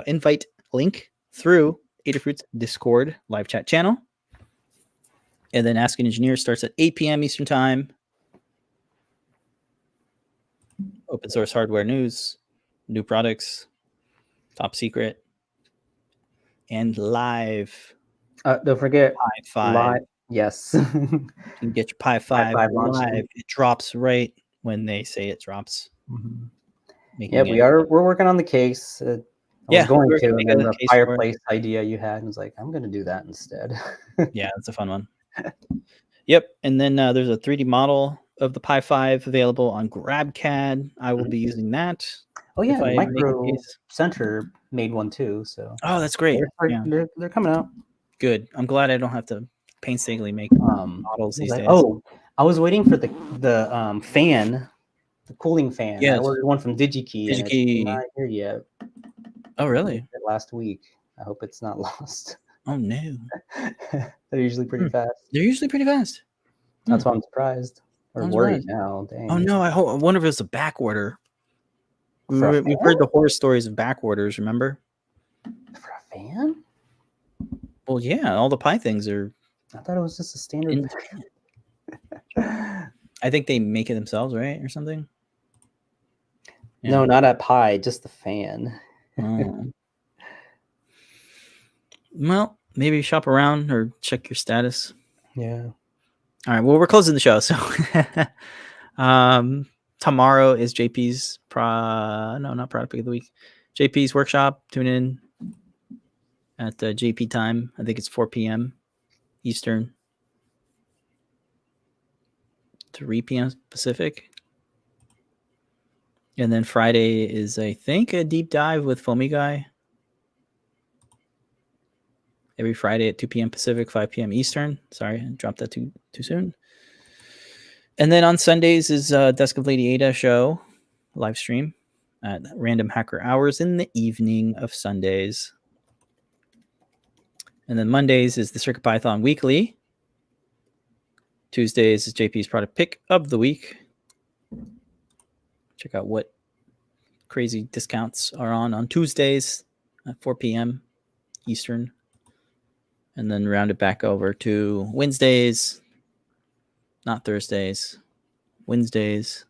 invite link through Adafruit's Discord live chat channel. And then Ask an Engineer starts at 8 p.m. Eastern Time. Open source hardware news, new products, top secret, and live. Don't forget Pi 5. live. Yes. You can get your Pi 5 5 live. It drops right when they say it drops. Mm-hmm. Yeah, we're working on the case. I was going to, and then the fireplace idea you had, and was like, I'm going to do that instead. Yeah, that's a fun one. Yep, and then there's a 3D model of the Pi 5 available on GrabCAD. I will be using that. Oh yeah, Micro Center made one too. So that's great. They're coming out. Good. I'm glad I don't have to painstakingly make models these days. Oh, I was waiting for the fan, the cooling fan. Yeah, I ordered one from DigiKey. And it's not here yet. Oh really? Last week. I hope it's not lost. Oh no. They're usually pretty fast. They're usually pretty fast. That's why I'm surprised or worried now. Dang. Oh no! I wonder if it's a back order. We've heard the horror stories of back orders. Remember? For a fan? Well, yeah. All the Pi things are. I thought it was just a standard. I think they make it themselves, right, or something. Yeah. No, not at Pi. Just the fan. Well, maybe shop around or check your status. Yeah. All right. Well, we're closing the show, so tomorrow is JP's not product pick of the week. JP's workshop. Tune in at JP time. I think it's 4 p.m. Eastern, 3 p.m. Pacific. And then Friday is, I think, a deep dive with Foamy Guy. Every Friday at 2 p.m. Pacific, 5 p.m. Eastern. Sorry, I dropped that too soon. And then on Sundays is Desk of Lady Ada show, live stream at random hacker hours in the evening of Sundays. And then Mondays is the CircuitPython Weekly. Tuesdays is JP's product pick of the week. Check out what crazy discounts are on Tuesdays at 4 p.m. Eastern. And then round it back over to Wednesdays, not Thursdays, Wednesdays.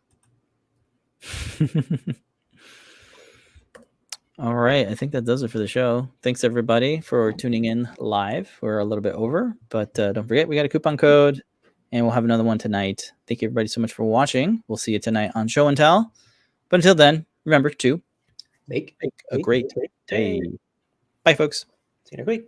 All right. I think that does it for the show. Thanks, everybody, for tuning in live. We're a little bit over, but don't forget, we got a coupon code, and we'll have another one tonight. Thank you, everybody, so much for watching. We'll see you tonight on Show and Tell. But until then, remember to make a great day. Bye, folks. See you next week.